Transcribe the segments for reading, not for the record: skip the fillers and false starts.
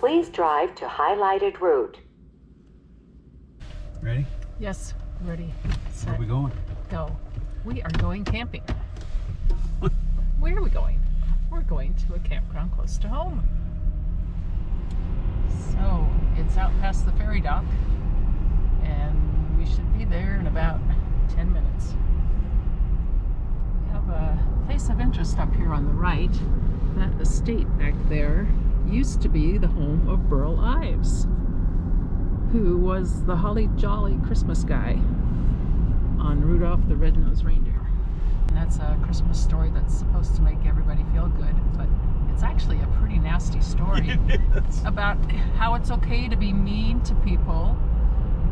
Please drive to highlighted route. Ready? Yes, ready. Set, Where are we going? go. We are going camping. Where are we going? We're going to a campground close to home. So it's out past the ferry dock, and we should be there in about 10 minutes. We have a place of interest up here on the right. That estate back there used to be the home of Burl Ives, who was the holly jolly Christmas guy on Rudolph the Red-Nosed Reindeer. And that's a Christmas story that's supposed to make everybody feel good, but it's actually a pretty nasty story about how it's okay to be mean to people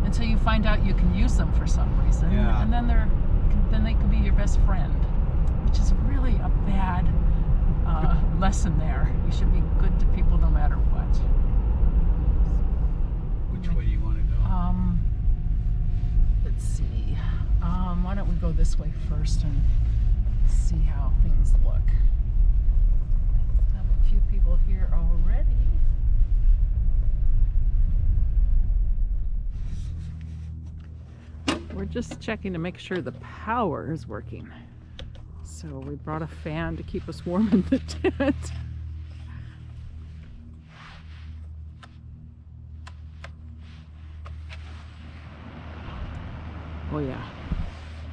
until you find out you can use them for some reason, and then they can be your best friend, which is really a bad lesson there. You should be good to people no matter what. Which way do you want to go? Let's see. Why don't we go this way first and see how things look. I have a few people here already. We're just checking to make sure the power is working. So we brought a fan to keep us warm in the tent. Oh yeah.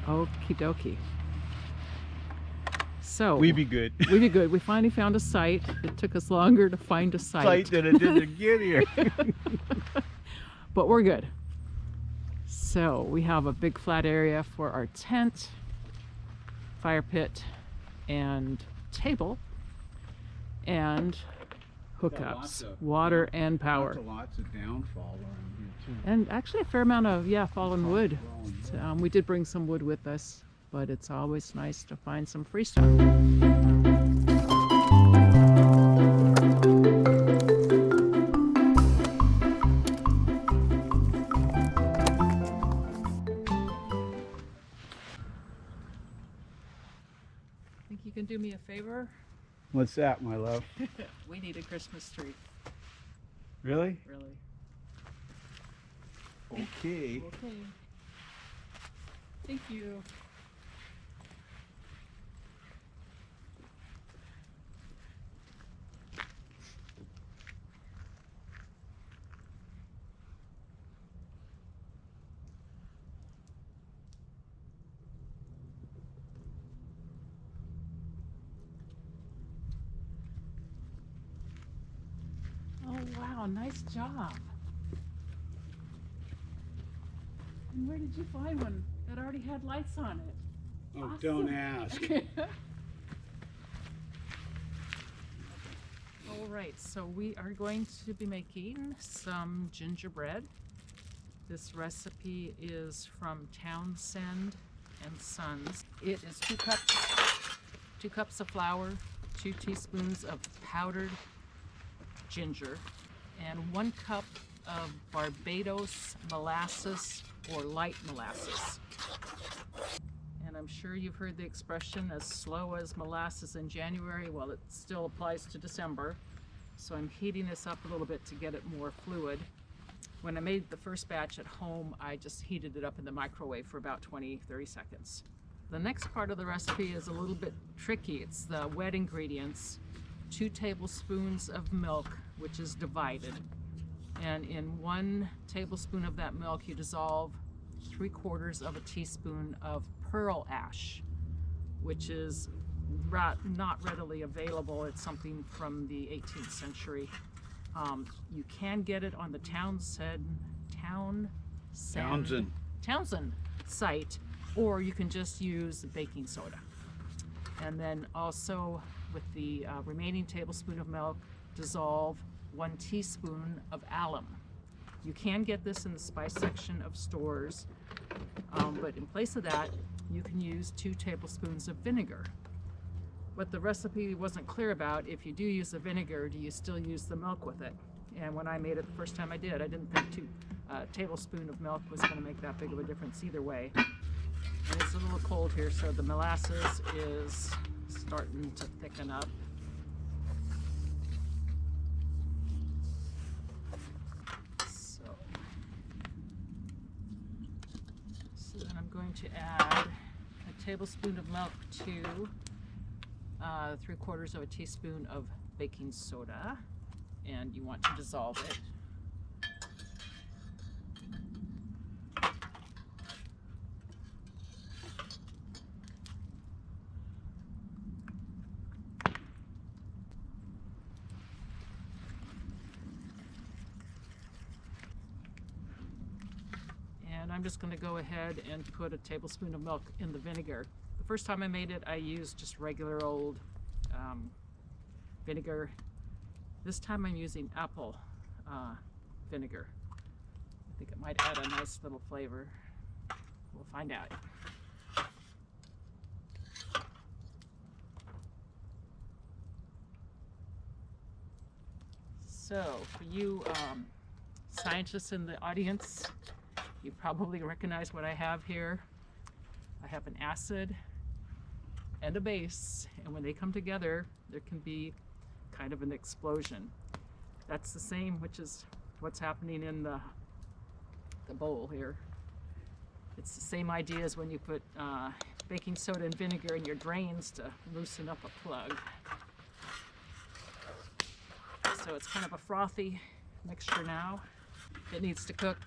Okie dokie. So We be good. we be good. We finally found a site. It took us longer to find a site. Than it did to get here. But we're good. So we have a big flat area for our tent, fire pit, and table, and hookups, water and power. Lots of downfall around here too. And actually a fair amount of, fallen wood. We did bring some wood with us, but it's always nice to find some free stuff. Think you can do me a favor? What's that, my love? We need a Christmas tree, Really? really. Okay. Okay. Thank you. Oh wow, nice job. And where did you find one that already had lights on it? Oh, Awesome. don't ask. All right, so we are going to be making some gingerbread. This recipe is from Townsend and Sons. It is 2 cups of flour, 2 teaspoons of powdered ginger, and 1 cup of Barbados molasses or light molasses. And I'm sure you've heard the expression, as slow as molasses in January. Well, it still applies to December. So I'm heating this up a little bit to get it more fluid. When I made the first batch at home, I just heated it up in the microwave for about 20-30 seconds. The next part of the recipe is a little bit tricky. It's the wet ingredients. 2 tablespoons of milk, which is divided. And in 1 tablespoon of that milk, you dissolve 3/4 of a teaspoon of pearl ash, which is not readily available. It's something from the 18th century. You can get it on the Townsend site, or you can just use baking soda. And then also with the remaining tablespoon of milk, dissolve 1 teaspoon of alum. You can get this in the spice section of stores, but in place of that, you can use 2 tablespoons of vinegar. What the recipe wasn't clear about, if you do use the vinegar, do you still use the milk with it? And when I made it the first time I did, I didn't think 2 tablespoons of milk was going to make that big of a difference either way. And it's a little cold here, so the molasses is starting to thicken up. I'm going to add a tablespoon of milk to 3/4 of a teaspoon of baking soda, and you want to dissolve it. And I'm just going to go ahead and put a tablespoon of milk in the vinegar. The first time I made it, I used just regular old vinegar. This time I'm using apple vinegar. I think it might add a nice little flavor. We'll find out. So, for you scientists in the audience, you probably recognize what I have here. I have an acid and a base, and when they come together, there can be kind of an explosion. That's the same, which is what's happening in the bowl here. It's the same idea as when you put baking soda and vinegar in your drains to loosen up a plug. So it's kind of a frothy mixture now. It needs to cook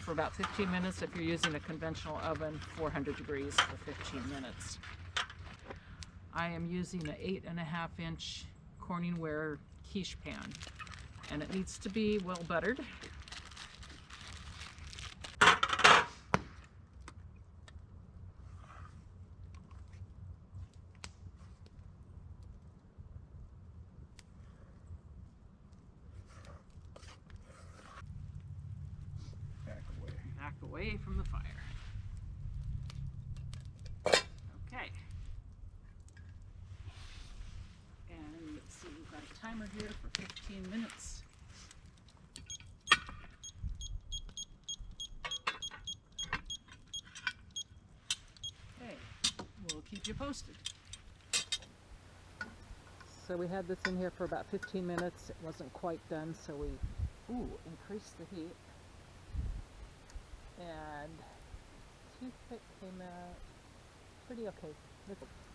for about 15 minutes if you're using a conventional oven, 400 degrees for 15 minutes. I am using an 8.5-inch Corningware quiche pan, and it needs to be well buttered. Back away from the fire. Okay. And let's see, we've got a timer here for 15 minutes. Okay, we'll keep you posted. So we had this in here for about 15 minutes. It wasn't quite done, so we increased the heat. And toothpick came out pretty okay.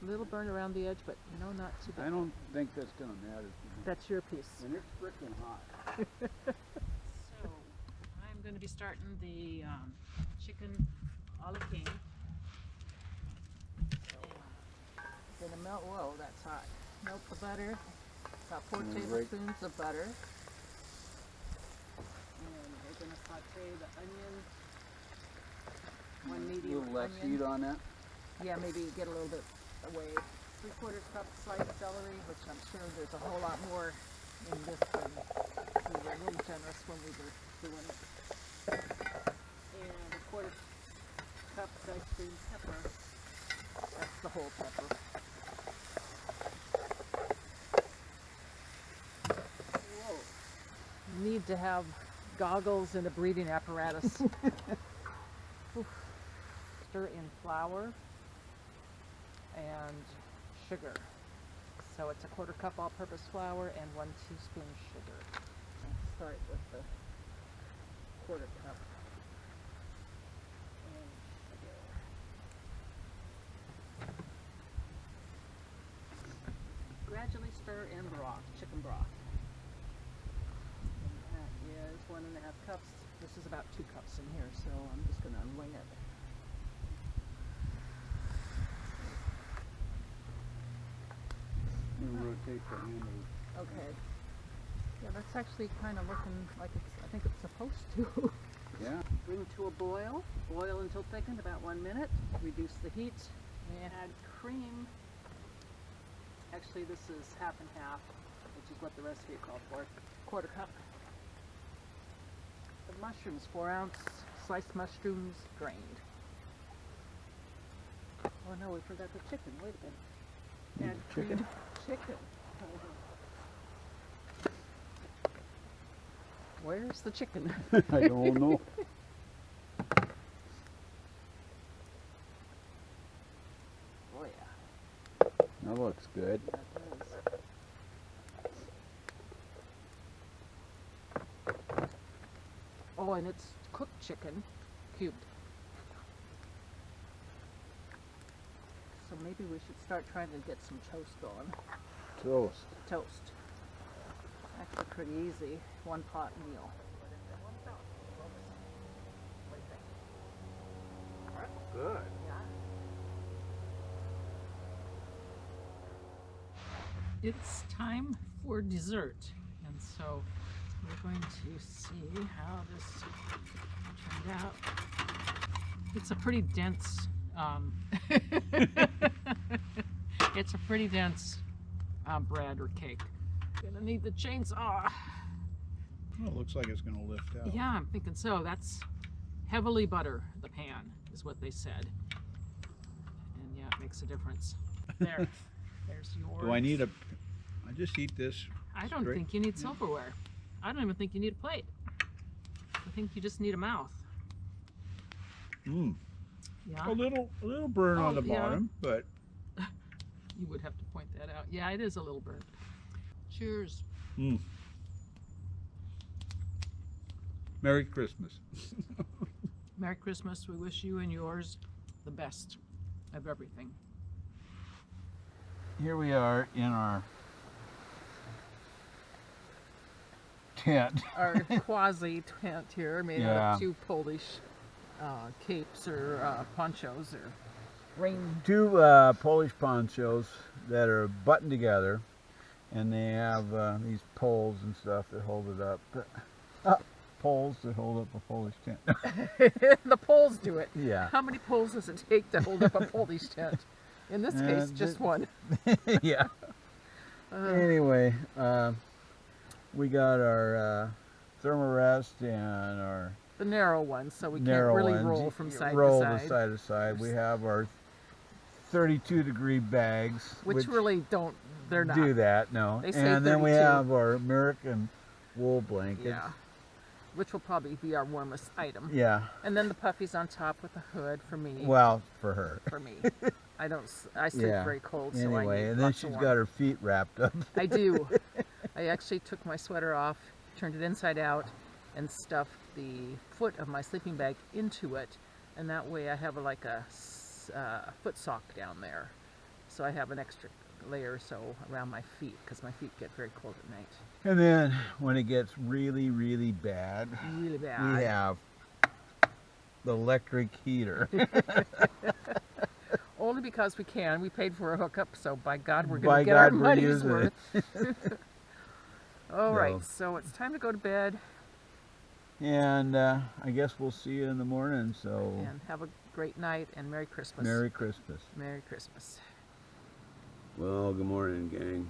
Little burn around the edge, but no, not too bad. I don't think that's gonna matter to me. That's your piece. And it's freaking hot. So I'm going to be starting the chicken a la king. Gonna melt. Whoa, that's hot. Melt the butter. About 4 tablespoons of butter. And we're gonna saute the onions. One medium A little less onion. heat on that. Yeah, maybe get a little bit away. 3/4 cup sliced celery, which I'm sure there's a whole lot more in this than we were a little generous when we were doing it. And 1/4 cup diced green pepper. That's the whole pepper. Whoa. You need to have goggles and a breathing apparatus. Stir in flour and sugar. So it's a 1/4 cup all-purpose flour and 1 teaspoon sugar. I'll start with the 1/4 cup. And sugar. Gradually stir in broth, chicken broth. And that is 1.5 cups. This is about 2 cups in here, so I'm just going to wing it. Rotate the handle. Okay. Yeah, that's actually kind of looking like I think it's supposed to. Yeah. Bring to a boil. Boil until thickened, about 1 minute. Reduce the heat. And add cream. Actually, this is half and half, which is what the recipe called for. 1/4 cup. The mushrooms, 4-ounce sliced mushrooms, drained. Oh no, we forgot the chicken. Wait a minute. Add Chicken? Chicken. Where's the chicken? I don't know. Oh yeah, That looks good. that does. Oh, and it's cooked chicken, cubed. maybe we should start trying to get some toast going. Toast. Toast. Actually pretty easy. One pot meal. Good. It's time for dessert, and so we're going to see how this turned out. It's a pretty dense, it's a pretty dense bread or cake. Gonna need the chainsaw. Well, it looks like it's going to lift out. Yeah, I'm thinking so. That's heavily butter the pan, is what they said. And yeah, it makes a difference. There. There's yours. Do I need a... I just eat this. I don't straight? think you need silverware. I don't even think you need a plate. I think you just need a mouth. Mmm. Yeah. A little burn on the yeah. bottom, but You would have to point that out. Yeah, it is a little burnt. Cheers. Merry Christmas. Merry Christmas. We wish you and yours the best of everything. Here we are in our tent. Our quasi tent here made out Yeah. of two Polish capes or ponchos or rain. Two Polish ponchos that are buttoned together, and they have these poles and stuff that hold it up. Poles that hold up a Polish tent. The poles do it. Yeah. How many poles does it take to hold up a Polish tent? In this case, just one. Yeah. Anyway, we got our thermarest and our The narrow one, so we can't narrow really ones. roll from side roll to side. to side to side. We have our 32-degree bags, Which really don't, they're not. do that. No. They say and then we 32. have our American wool blankets. Yeah. Which will probably be our warmest item. Yeah. And then the puffies on top with the hood for me. Well, for her. For me. I sleep Yeah. very cold, so I Anyway, need and then lots of she's warmth. got her feet wrapped up. I do. I actually took my sweater off, turned it inside out, and stuffed the foot of my sleeping bag into it. And that way I have like a foot sock down there. So I have an extra layer or so around my feet, because my feet get very cold at night. And then when it gets really, really bad, Really bad. we have the electric heater. Only because we can. We paid for a hookup, so by God, we're By going to get our God, we're money's using worth. it. All right, So- so it's time to go to bed And I guess we'll see you in the morning, so and have a great night and Merry Christmas. Merry Christmas. Merry Christmas. Well, good morning, gang.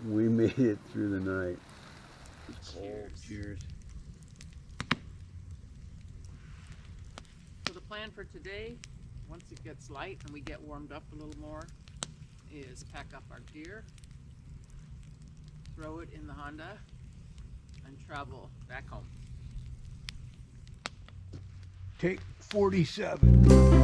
We made it through the night. It's cold. Cheers. So the plan for today, once it gets light and we get warmed up a little more, is pack up our gear, throw it in the Honda, and travel back home. Take 47.